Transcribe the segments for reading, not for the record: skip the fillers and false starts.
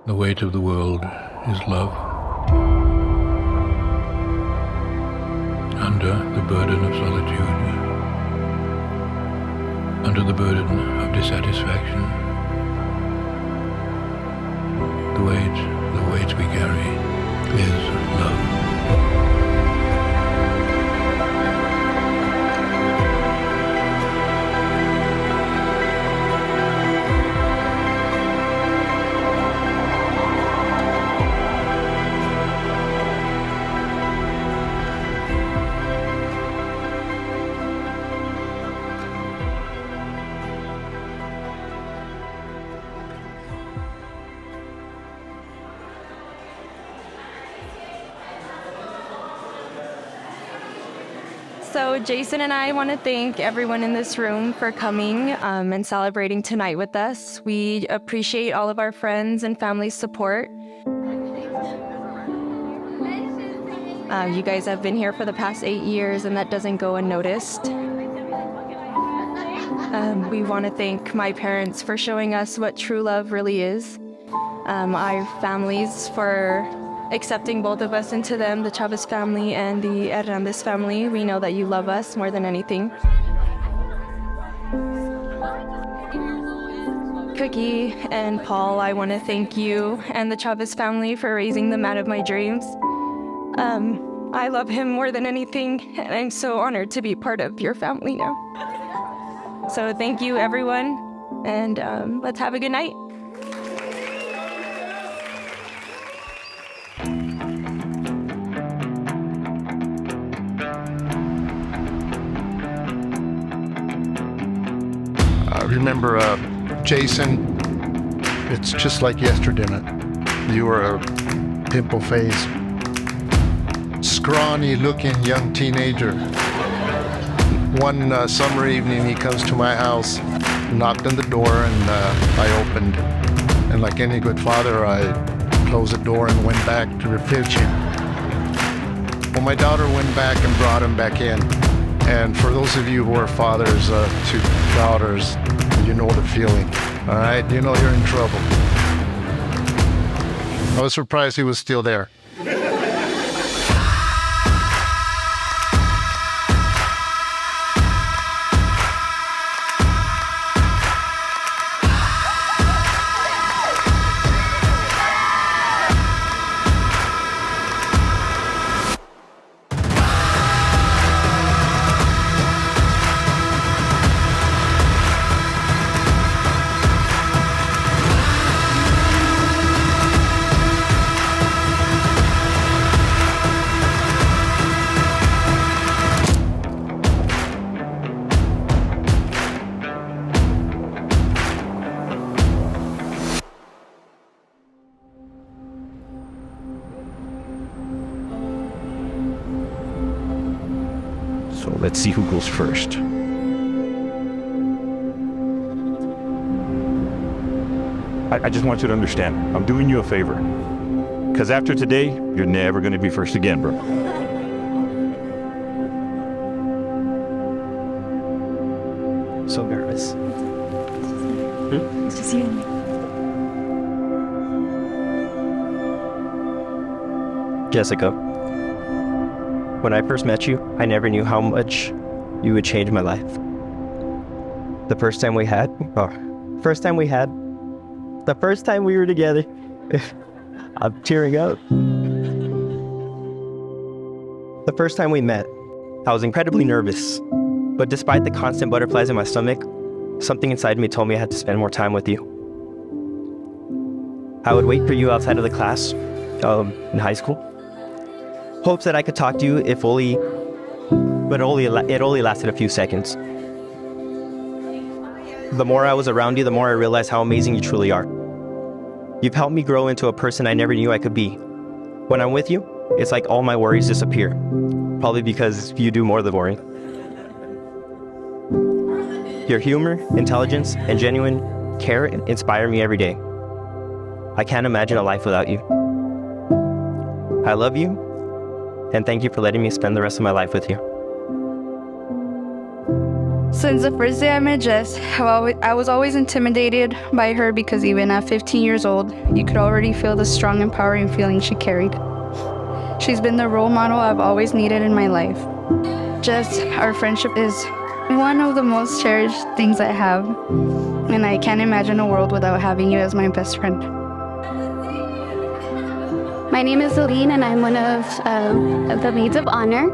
The weight of the world is love. Under the burden of solitude, under the burden of dissatisfaction, the weight we carry is love. So Jason and I want to thank everyone in this room for coming and celebrating tonight with us. We appreciate all of our friends and family's support. You guys have been here for the past 8 years, and that doesn't go unnoticed. We want to thank my parents for showing us what true love really is. Our families for accepting both of us into them, the Chavez family and the Hernandez family. We know that you love us more than anything. Cookie and Paul, I want to thank you and the Chavez family for raising the man of my dreams. I love him more than anything, and I'm so honored to be part of your family now. So thank you, everyone, and let's have a good night. Remember, Jason, it's just like yesterday. You were a pimple-faced, scrawny-looking young teenager. One summer evening, he comes to my house, knocked on the door, and I opened. And like any good father, I closed the door and went back to refuse him. Well, my daughter went back and brought him back in. And for those of you who are fathers to daughters, you know the feeling, all right? You know you're in trouble. I was surprised he was still there. So let's see who goes first. I just want you to understand, I'm doing you a favor. Because after today, you're never going to be first again, bro. So nervous. It's just you and me. Jessica, when I first met you, I never knew how much you would change my life. The first time we were together, I'm tearing up. The first time we met, I was incredibly nervous, but despite the constant butterflies in my stomach, something inside me told me I had to spend more time with you. I would wait for you outside of the class in high school. Hopes that I could talk to you it only lasted a few seconds. The more I was around you, the more I realized how amazing you truly are. You've helped me grow into a person I never knew I could be. When I'm with you, it's like all my worries disappear. Probably because you do more of the worrying. Your humor, intelligence, and genuine care inspire me every day. I can't imagine a life without you. I love you, and thank you for letting me spend the rest of my life with you. Since the first day I met Jess, I was always intimidated by her because even at 15 years old, you could already feel the strong, empowering feeling she carried. She's been the role model I've always needed in my life. Jess, our friendship is one of the most cherished things I have, and I can't imagine a world without having you as my best friend. My name is Aline, and I'm one of the maids of honor.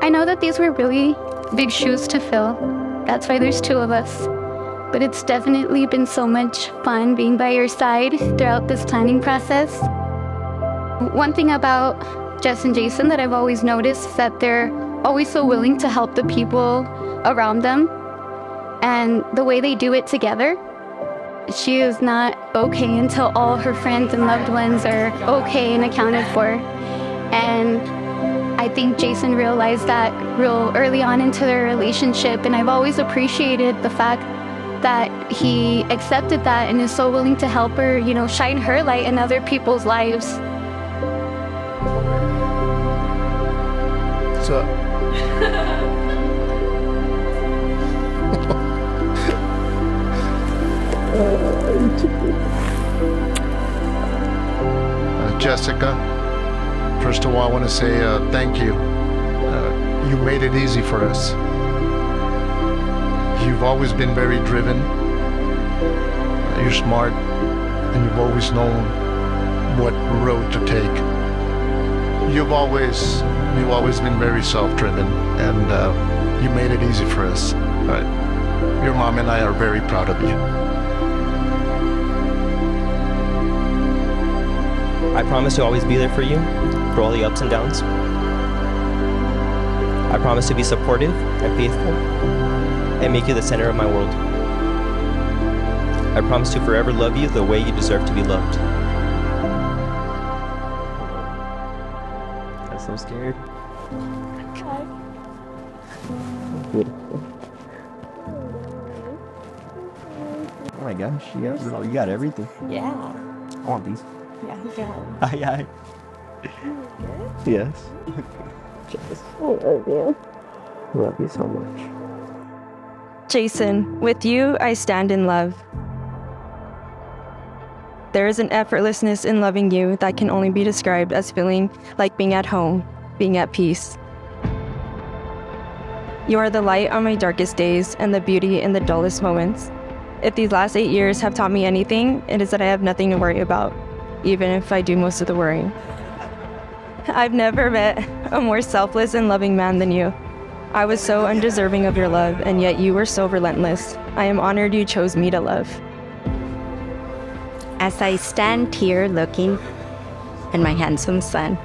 I know that these were really big shoes to fill. That's why there's two of us. But it's definitely been so much fun being by your side throughout this planning process. One thing about Jess and Jason that I've always noticed is that they're always so willing to help the people around them. And the way they do it together, she is not okay until all her friends and loved ones are okay and accounted for. And I think Jason realized that real early on into their relationship, and I've always appreciated the fact that he accepted that and is so willing to help her, shine her light in other people's lives. What's up? Jessica, first of all, I want to say thank you. You made it easy for us. You've always been very driven. You're smart, and you've always known what road to take. You've always been very self-driven, and you made it easy for us. Your mom and I are very proud of you. I promise to always be there for you through all the ups and downs. I promise to be supportive and faithful and make you the center of my world. I promise to forever love you the way you deserve to be loved. I'm so scared. Beautiful. Oh my gosh, you got everything. Yeah. I want these. Yeah, you got it. Aye. Yes. Yes. I love you. Love you so much. Jason, with you, I stand in love. There is an effortlessness in loving you that can only be described as feeling like being at home, being at peace. You are the light on my darkest days and the beauty in the dullest moments. If these last 8 years have taught me anything, it is that I have nothing to worry about, even if I do most of the worrying. I've never met a more selfless and loving man than you. I was so undeserving of your love, and yet you were so relentless. I am honored you chose me to love. As I stand here looking at my handsome son,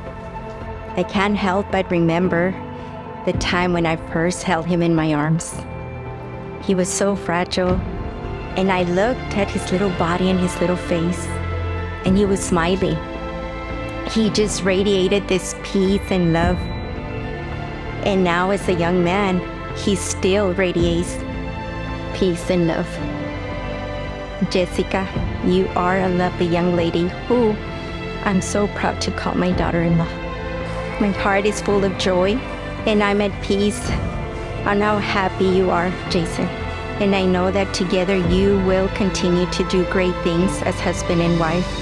I can't help but remember the time when I first held him in my arms. He was so fragile, and I looked at his little body and his little face, and he was smiling. He just radiated this peace and love. And now as a young man, he still radiates peace and love. Jessica, you are a lovely young lady who I'm so proud to call my daughter-in-law. My heart is full of joy, and I'm at peace on how happy you are, Jason. And I know that together you will continue to do great things as husband and wife.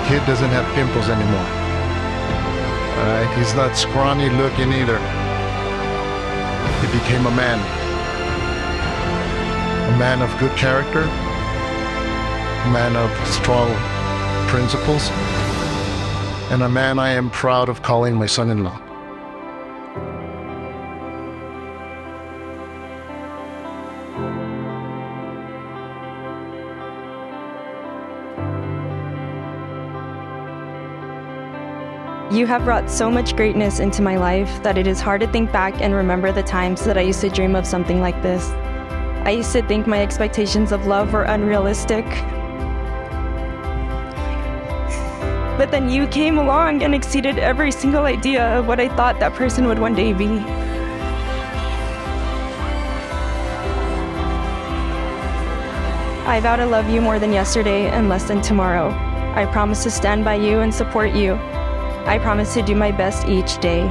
Kid doesn't have pimples anymore. Alright, he's not scrawny looking either. He became a man. A man of good character. A man of strong principles. And a man I am proud of calling my son-in-law. You have brought so much greatness into my life that it is hard to think back and remember the times that I used to dream of something like this. I used to think my expectations of love were unrealistic. But then you came along and exceeded every single idea of what I thought that person would one day be. I vow to love you more than yesterday and less than tomorrow. I promise to stand by you and support you. I promise to do my best each day.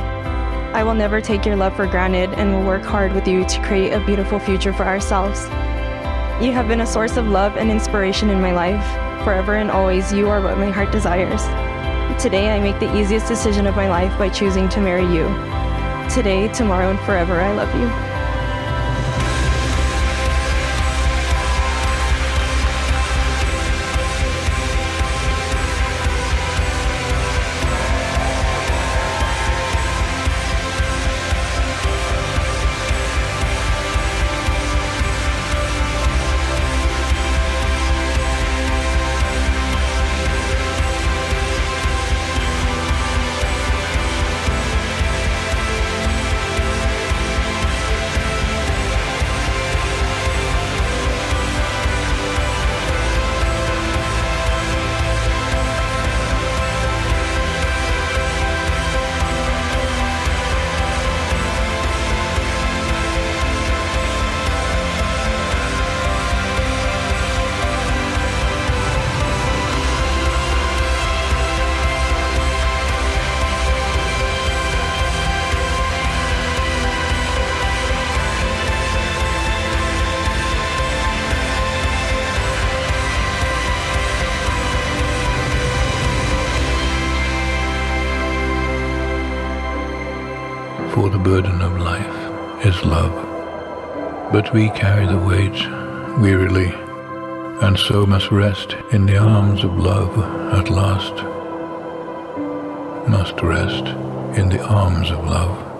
I will never take your love for granted and will work hard with you to create a beautiful future for ourselves. You have been a source of love and inspiration in my life. Forever and always, you are what my heart desires. Today, I make the easiest decision of my life by choosing to marry you. Today, tomorrow, and forever, I love you. For the burden of life is love, but we carry the weight wearily, and so must rest in the arms of love at last. Must rest in the arms of love.